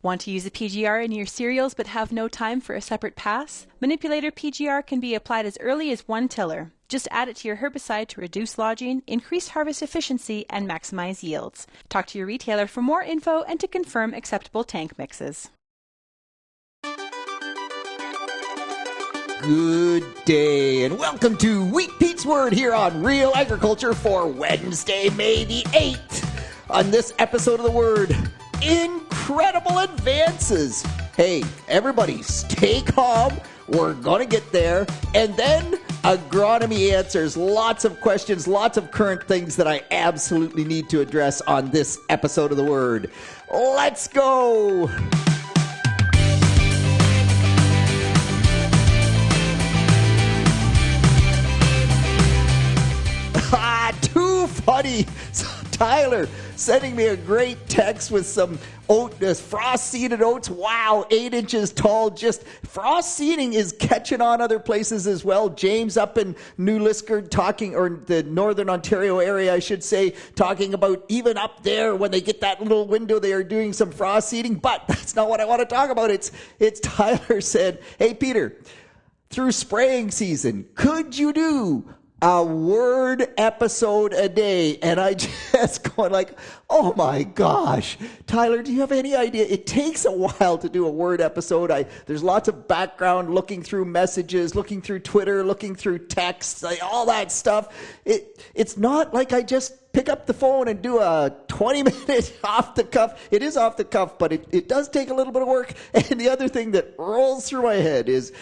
Want to use a PGR in your cereals but have no time for a separate pass? Manipulator PGR can be applied as early as one tiller. Just add it to your herbicide to reduce lodging, increase harvest efficiency, and maximize yields. Talk to your retailer for more info and to confirm acceptable tank mixes. Good day, and welcome to Wheat Pete's Word here on Real Agriculture for Wednesday, May the 8th. On this episode of The Word, incredible advances. Hey, everybody, stay calm. We're going to get there. And then Agronomy answers lots of questions, lots of current things that I absolutely need to address on this episode of The Word. Let's go. Too funny. Tyler sending me a great text with some frost-seeded oats. Wow, 8 inches tall. Just frost seeding is catching on other places as well. James up in New Liskeard talking, or the Northern Ontario area, I should say, talking about even up there when they get that little window, they are doing some frost seeding. But that's not what I want to talk about. It's Tyler said, hey, Peter, through spraying season, could you do a word episode a day? And I just going like, oh my gosh, Tyler, do you have any idea? It takes a while to do a word episode. There's lots of background, looking through messages, looking through Twitter, looking through texts, all that stuff. It's not like I just pick up the phone and do a 20-minute off the cuff. It is off the cuff, but it does take a little bit of work. And the other thing that rolls through my head is,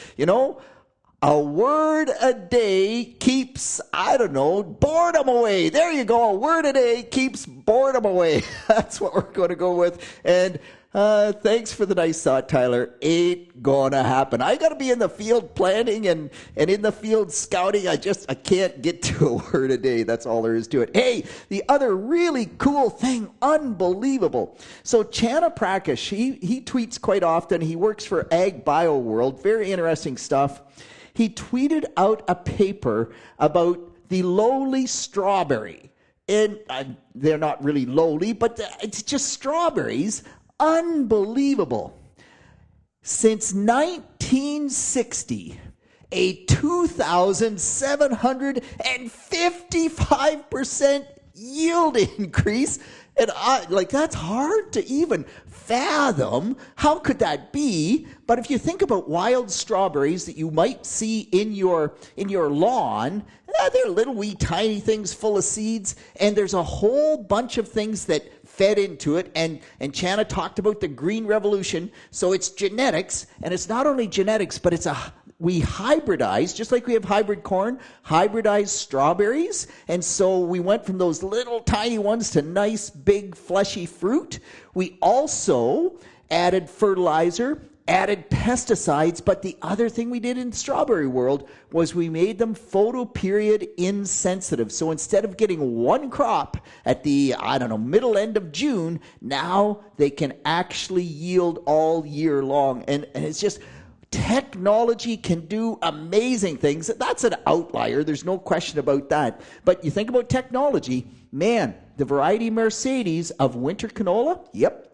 a word a day keeps, boredom away. There you go. A word a day keeps boredom away. That's what we're going to go with. And thanks for the nice thought, Tyler. Ain't gonna happen. I got to be in the field planting and in the field scouting. I can't get to a word a day. That's all there is to it. Hey, the other really cool thing, unbelievable. So Channa Prakash, he tweets quite often. He works for Ag Bio World. Very interesting stuff. He tweeted out a paper about the lowly strawberry. And they're not really lowly, but it's just strawberries. Unbelievable. Since 1960, a 2,755% yield increase. And that's hard to even fathom. How could that be? But if you think about wild strawberries that you might see in your lawn, they're little wee tiny things full of seeds, and there's a whole bunch of things that fed into it. And Channa talked about the green revolution. So it's genetics, and it's not only genetics, but we hybridize, just like we have hybrid corn, hybridized strawberries. And so we went from those little tiny ones to nice, big, fleshy fruit. We also added fertilizer, added pesticides, but the other thing we did in the strawberry world was we made them photoperiod insensitive. So instead of getting one crop at the, middle end of June, now they can actually yield all year long. And it's just, technology can do amazing things. That's an outlier. There's no question about that. But you think about technology, man, the variety Mercedes of winter canola, yep.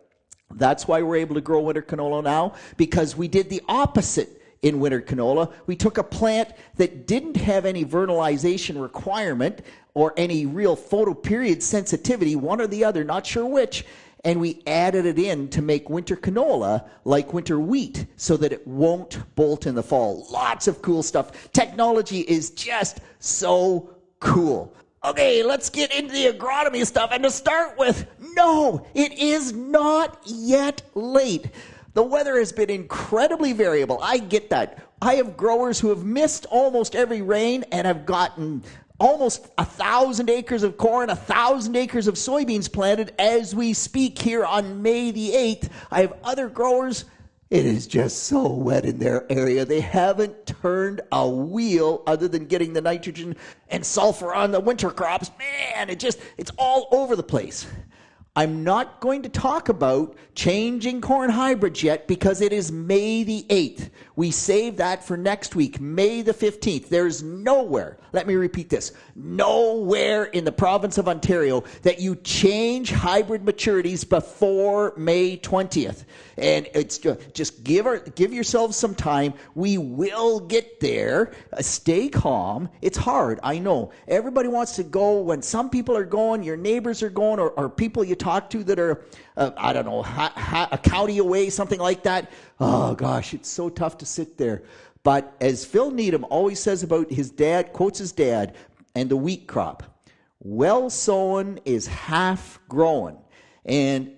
That's why we're able to grow winter canola now, because we did the opposite in winter canola. We took a plant that didn't have any vernalization requirement or any real photoperiod sensitivity, one or the other, not sure which, and we added it in to make winter canola like winter wheat so that it won't bolt in the fall. Lots of cool stuff. Technology is just so cool. Okay, let's get into the agronomy stuff. And to start with, no, it is not yet late. The weather has been incredibly variable. I get that. I have growers who have missed almost every rain and have gotten almost 1,000 acres of corn, 1,000 acres of soybeans planted as we speak here on May the 8th. I have other growers. It is just so wet in their area. They haven't turned a wheel other than getting the nitrogen and sulphur on the winter crops. Man, it's all over the place. I'm not going to talk about changing corn hybrids yet because it is May the 8th. We save that for next week, May the 15th. There's nowhere, let me repeat this, nowhere in the province of Ontario that you change hybrid maturities before May 20th. And it's just give yourselves some time. We will get there. Stay calm. It's hard, I know. Everybody wants to go when some people are going, your neighbors are going, or people you talk to that are, I don't know, a county away, something like that. Oh, gosh, it's so tough to sit there. But as Phil Needham always says about his dad, quotes his dad, and the wheat crop, well sown is half grown. And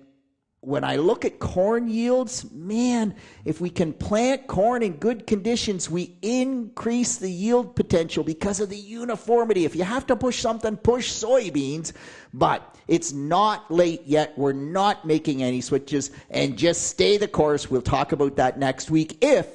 when I look at corn yields, man, if we can plant corn in good conditions, we increase the yield potential because of the uniformity. If you have to push something, push soybeans, but it's not late yet. We're not making any switches, and just stay the course. We'll talk about that next week if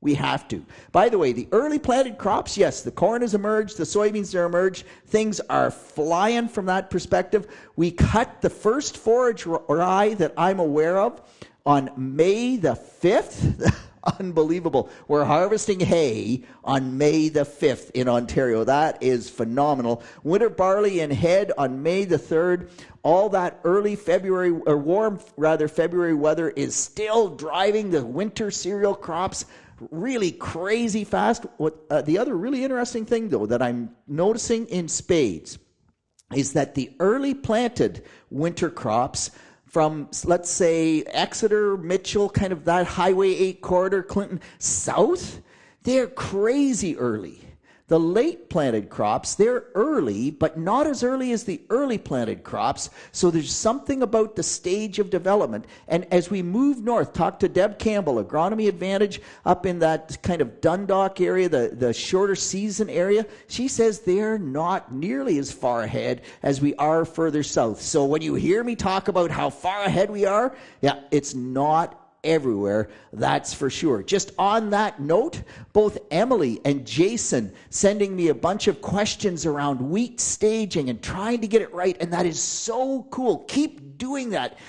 we have to. By the way, the early planted crops, yes, the corn has emerged, the soybeans are emerged. Things are flying from that perspective. We cut the first forage rye that I'm aware of on May the 5th. Unbelievable. We're harvesting hay on May the 5th in Ontario. That is phenomenal. Winter barley and head on May the 3rd. All that early February, or warm rather, February weather is still driving the winter cereal crops really crazy fast. What the other really interesting thing, though, that I'm noticing in spades is that the early planted winter crops from, let's say, Exeter, Mitchell, kind of that Highway 8 corridor, Clinton, south, they're crazy early. The late planted crops, they're early, but not as early as the early planted crops. So there's something about the stage of development. And as we move north, talk to Deb Campbell, Agronomy Advantage, up in that kind of Dundalk area, the shorter season area. She says they're not nearly as far ahead as we are further south. So when you hear me talk about how far ahead we are, yeah, it's not everywhere, that's for sure. Just on that note, both Emily and Jason sending me a bunch of questions around wheat staging and trying to get it right, and that is so cool. Keep doing that.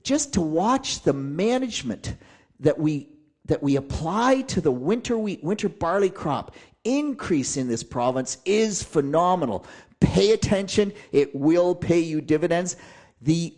Just to watch the management that we apply to the winter wheat, winter barley crop increase in this province is phenomenal. Pay attention. It will pay you dividends.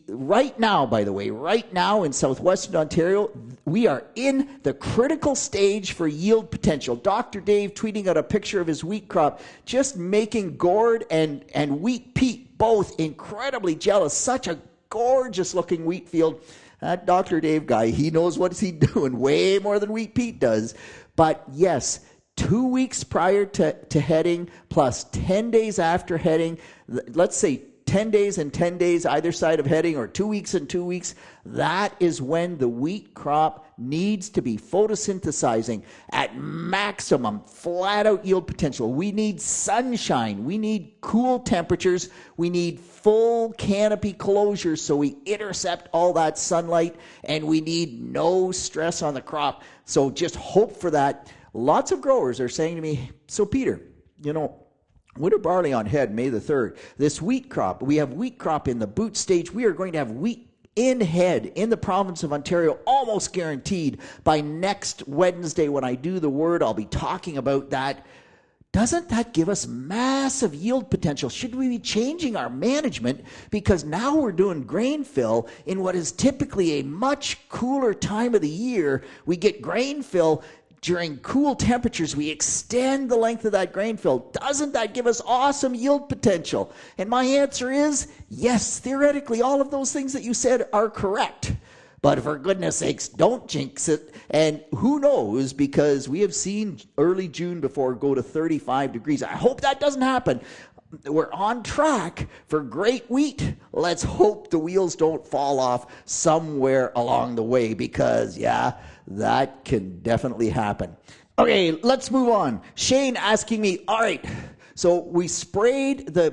Right now, by the way, right now in southwestern Ontario, we are in the critical stage for yield potential. Dr. Dave tweeting out a picture of his wheat crop, just making gourd and wheat peat both incredibly jealous. Such a gorgeous looking wheat field. That Dr. Dave guy, he knows what he's doing way more than wheat peat does. But yes, 2 weeks prior to heading plus 10 days after heading, let's say 10 days and 10 days either side of heading, or 2 weeks and 2 weeks, that is when the wheat crop needs to be photosynthesizing at maximum flat out yield potential. We need sunshine. We need cool temperatures. We need full canopy closures so we intercept all that sunlight, and we need no stress on the crop. So just hope for that. Lots of growers are saying to me, so Peter, winter barley on head, May the 3rd. This wheat crop, we have wheat crop in the boot stage. We are going to have wheat in head in the province of Ontario, almost guaranteed. By next Wednesday when I do the word, I'll be talking about that. Doesn't that give us massive yield potential? Should we be changing our management? Because now we're doing grain fill in what is typically a much cooler time of the year. We get grain fill during cool temperatures. We extend the length of that grain fill. Doesn't that give us awesome yield potential? And my answer is yes, theoretically, all of those things that you said are correct. But for goodness sakes, don't jinx it. And who knows, because we have seen early June before go to 35 degrees. I hope that doesn't happen. We're on track for great wheat. Let's hope the wheels don't fall off somewhere along the way, because, yeah, that can definitely happen. Okay, let's move on. Shane asking me, all right, so we sprayed the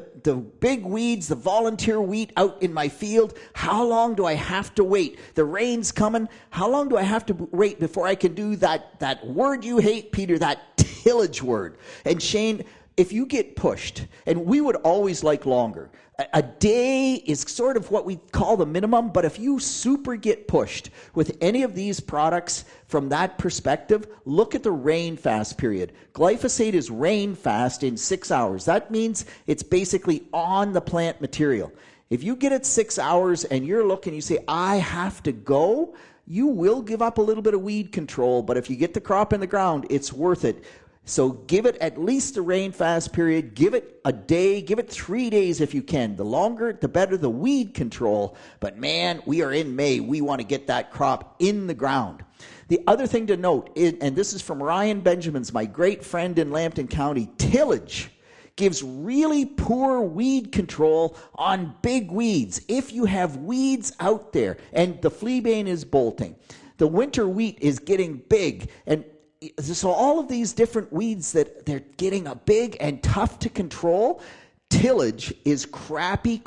big weeds, the volunteer wheat out in my field. How long do I have to wait? The rain's coming. How long do I have to wait before I can do that word you hate, Peter, that tillage word? And Shane, if you get pushed, and we would always like longer, a day is sort of what we call the minimum, but if you super get pushed with any of these products from that perspective, look at the rain fast period. Glyphosate is rain fast in 6 hours. That means it's basically on the plant material. If you get it 6 hours and you're looking, you say, I have to go, you will give up a little bit of weed control, but if you get the crop in the ground, it's worth it. So give it at least the rain fast period, give it a day, give it 3 days if you can. The longer, the better the weed control. But man, we are in May. We want to get that crop in the ground. The other thing to note, and this is from Ryan Benjamins, my great friend in Lambton County, tillage gives really poor weed control on big weeds. If you have weeds out there and the fleabane is bolting, the winter wheat is getting big, and so all of these different weeds that they're getting a big and tough to control, tillage is crappy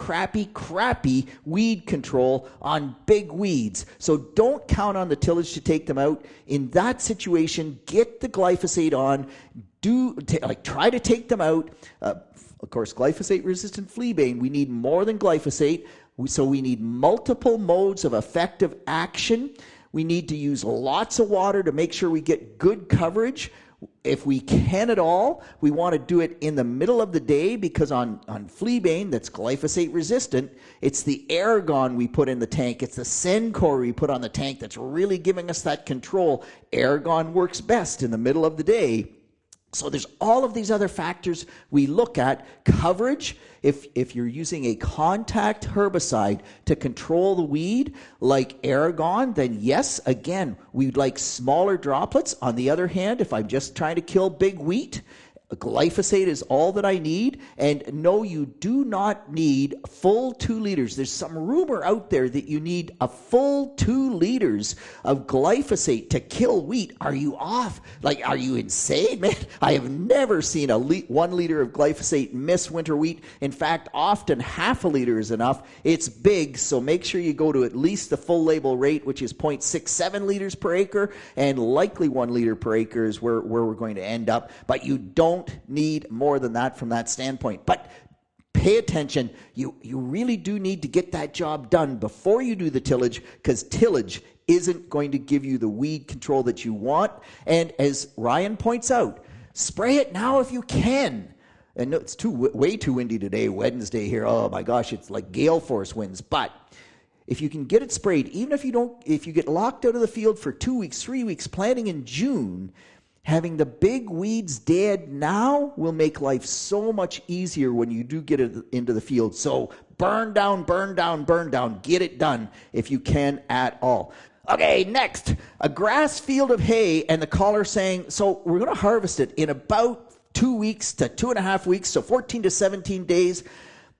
weed control on big weeds. So don't count on the tillage to take them out. In that situation, get the glyphosate on. Try to take them out. Of course, glyphosate-resistant fleabane, we need more than glyphosate. So we need multiple modes of effective action. We need to use lots of water to make sure we get good coverage. If we can at all, we want to do it in the middle of the day, because on fleabane that's glyphosate resistant, it's the Aragon we put in the tank. It's the Sencor we put on the tank that's really giving us that control. Aragon works best in the middle of the day. So there's all of these other factors we look at. Coverage, if you're using a contact herbicide to control the weed, like Aragon, then yes, again, we'd like smaller droplets. On the other hand, if I'm just trying to kill big wheat, glyphosate is all that I need. And no, you do not need full 2 liters. There's some rumor out there that you need a full 2 liters of glyphosate to kill wheat. Are you off? Like, are you insane, man? I have never seen 1 liter of glyphosate miss winter wheat. In fact, often half a liter is enough. It's big, so make sure you go to at least the full label rate, which is 0.67 liters per acre, and likely 1 liter per acre is where we're going to end up. But you don't need more than that from that standpoint. But pay attention. You really do need to get that job done before you do the tillage, because tillage isn't going to give you the weed control that you want. And as Ryan points out, spray it now if you can. And it's way too windy today, Wednesday here. Oh my gosh, it's like gale force winds. But if you can get it sprayed, even if you get locked out of the field for 2 weeks, 3 weeks, planting in June, having the big weeds dead now will make life so much easier when you do get it into the field. So burn down, get it done if you can at all. Okay, next, a grass field of hay, and the caller saying, so we're going to harvest it in about 2 weeks to 2.5 weeks, so 14 to 17 days.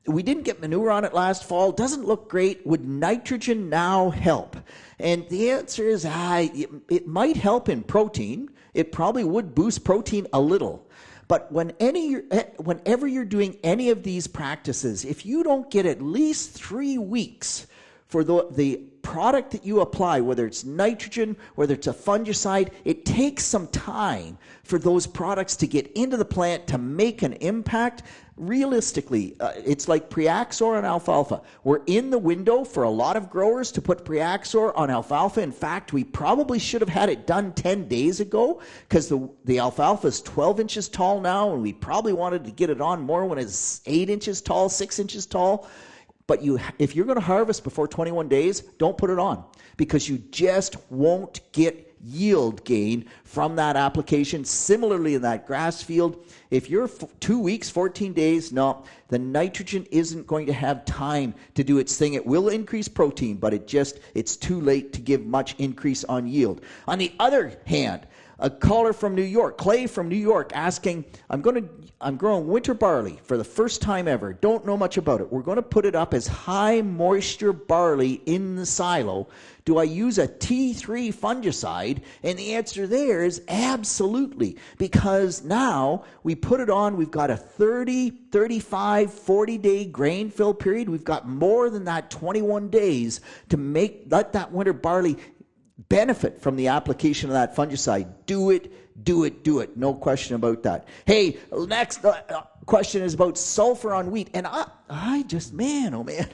We didn't get manure on it last fall. Doesn't look great. Would nitrogen now help? And the answer is, it might help in protein. It probably would boost protein a little. But whenever you're doing any of these practices, if you don't get at least 3 weeks for the product that you apply, whether it's nitrogen, whether it's a fungicide, it takes some time for those products to get into the plant to make an impact. Realistically, it's like Preaxor on alfalfa. We're in the window for a lot of growers to put Preaxor on alfalfa. In fact, we probably should have had it done 10 days ago, because the alfalfa is 12 inches tall now, and we probably wanted to get it on more when it's 8 inches tall, 6 inches tall. But if you're going to harvest before 21 days, don't put it on, because you just won't get yield gain from that application. Similarly, in that grass field, if you're 2 weeks, 14 days, no, the nitrogen isn't going to have time to do its thing. It will increase protein, but it's too late to give much increase on yield. On the other hand, a caller from New York, Clay from New York, asking, I'm growing winter barley for the first time ever. Don't know much about it. We're going to put it up as high moisture barley in the silo. Do I use a T3 fungicide? And the answer there is absolutely, because now we put it on, we've got a 30, 35, 40-day grain fill period. We've got more than that 21 days to let that winter barley benefit from the application of that fungicide, do it. No question about that. Hey, next question is about sulfur on wheat. And I just, man, oh man,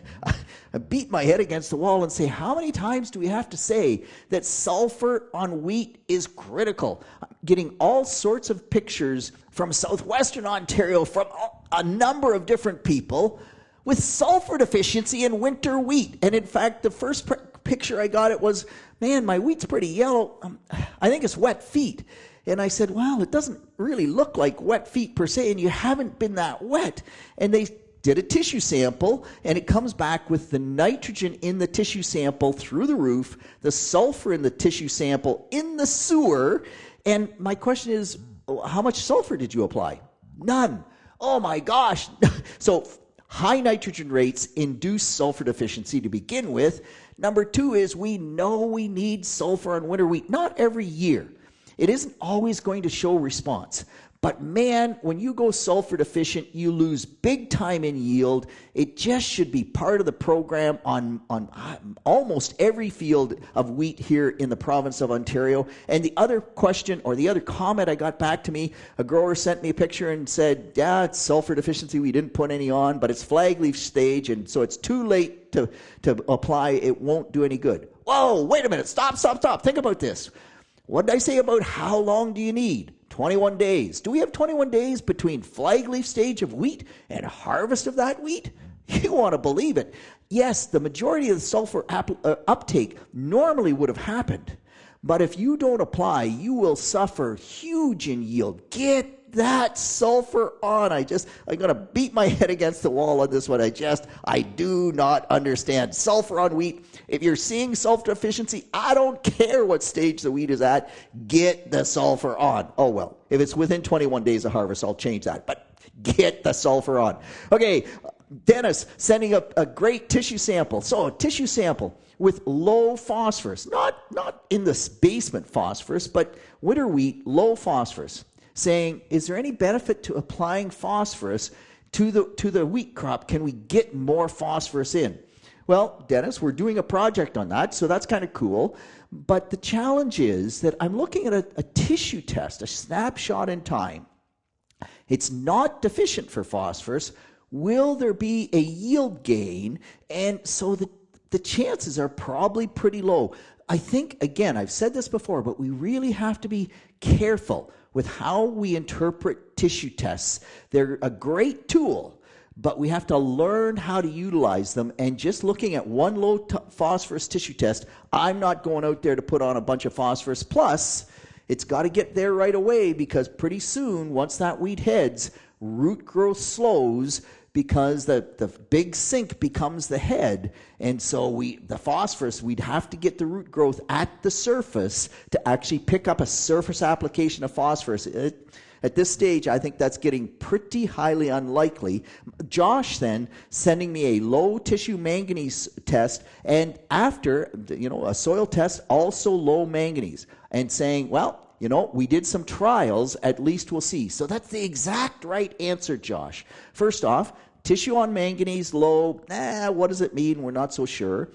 I beat my head against the wall and say, how many times do we have to say that sulfur on wheat is critical? I'm getting all sorts of pictures from southwestern Ontario from a number of different people with sulfur deficiency in winter wheat. And in fact, the first picture I got, it was, man, my wheat's pretty yellow. I think it's wet feet. And I said, well, it doesn't really look like wet feet per se, and you haven't been that wet. And they did a tissue sample, and it comes back with the nitrogen in the tissue sample through the roof, the sulfur in the tissue sample in the sewer. And my question is, how much sulfur did you apply? None. Oh my gosh. So high nitrogen rates induce sulfur deficiency to begin with. Number two is we know we need sulfur on winter wheat. Not every year. It isn't always going to show response. But man, when you go sulfur deficient, you lose big time in yield. It just should be part of the program on almost every field of wheat here in the province of Ontario. And the other question or the other comment I got back to me, a grower sent me a picture and said, yeah, it's sulfur deficiency. We didn't put any on, but it's flag leaf stage, and so it's too late to apply. It won't do any good. Whoa, wait a minute. Stop. Think about this. What did I say about how long do you need? 21 days. Do we have 21 days between flag leaf stage of wheat and harvest of that wheat? You want to believe it. Yes, the majority of the sulfur uptake normally would have happened. But if you don't apply, you will suffer huge in yield. Get that sulfur on. I'm going to beat my head against the wall on this one. I do not understand. Sulfur on wheat. If you're seeing sulfur deficiency, I don't care what stage the wheat is at. Get the sulfur on. Oh, well, if it's within 21 days of harvest, I'll change that. But get the sulfur on. Okay, Dennis sending a great tissue sample. So a tissue sample with low phosphorus, not in the basement phosphorus, but winter wheat, low phosphorus, saying, is there any benefit to applying phosphorus to the wheat crop? Can we get more phosphorus in? Well, Dennis, we're doing a project on that, so that's kind of cool. But the challenge is that I'm looking at a tissue test, a snapshot in time. It's not deficient for phosphorus. Will there be a yield gain? And so the chances are probably pretty low. I think, again, I've said this before, but we really have to be careful with how we interpret tissue tests. They're a great tool, but we have to learn how to utilize them. And just looking at one low phosphorus tissue test, I'm not going out there to put on a bunch of phosphorus. Plus, it's got to get there right away, because pretty soon, once that wheat heads, root growth slows, because the big sink becomes the head. And so the phosphorus, we'd have to get the root growth at the surface to actually pick up a surface application of phosphorus. At this stage, I think that's getting pretty highly unlikely. Josh then sending me a low tissue manganese test, and after, a soil test, also low manganese, and saying, well, we did some trials, at least we'll see. So that's the exact right answer, Josh. First off, tissue on manganese low, what does it mean? We're not so sure.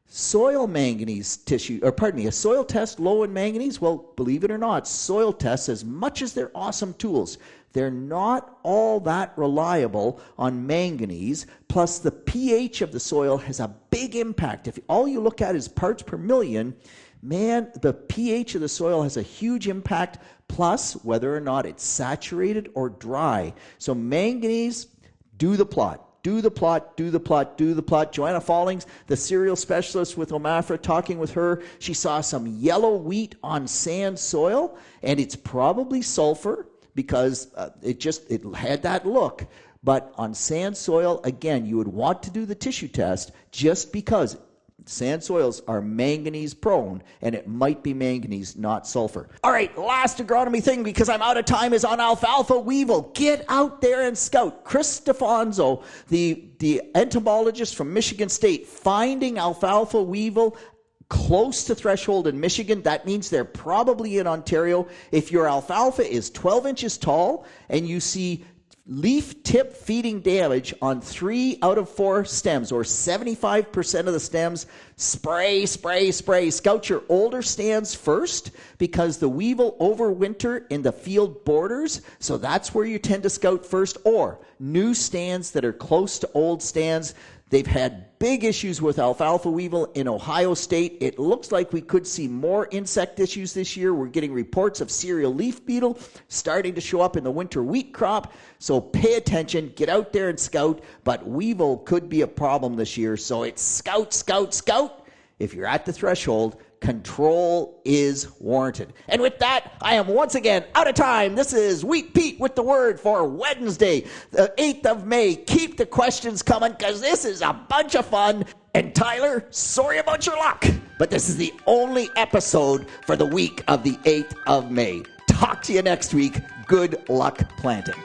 Soil manganese tissue, a soil test low in manganese, well, believe it or not, soil tests, as much as they're awesome tools, they're not all that reliable on manganese. Plus, the pH of the soil has a big impact. If all you look at is parts per million, man, the pH of the soil has a huge impact, plus whether or not it's saturated or dry. So manganese, do the plot. Joanna Fallings, the cereal specialist with Omafra, talking with her, she saw some yellow wheat on sand soil, and it's probably sulfur, because it had that look. But on sand soil, again, you would want to do the tissue test, just because sand soils are manganese prone, and it might be manganese, not sulfur. All right, last agronomy thing, because I'm out of time, is on alfalfa weevil. Get out there and scout. Chris Stefanzo, the entomologist from Michigan State, finding alfalfa weevil close to threshold in Michigan. That means they're probably in Ontario. If your alfalfa is 12 inches tall and you see leaf tip feeding damage on 3 out of 4 stems, or 75% of the stems, spray, spray, spray. Scout your older stands first because the weevil will overwinter in the field borders, so that's where you tend to scout first, or new stands that are close to old stands. They've had big issues with alfalfa weevil in Ohio State. It looks like we could see more insect issues this year. We're getting reports of cereal leaf beetle starting to show up in the winter wheat crop. So pay attention, get out there and scout. But weevil could be a problem this year. So it's scout, scout, scout. If you're at the threshold, control is warranted. And with that, I am once again out of time. This is Wheat Pete with the word for Wednesday, the 8th of May. Keep the questions coming because this is a bunch of fun. And Tyler, sorry about your luck, but this is the only episode for the week of the 8th of May. Talk to you next week. Good luck planting.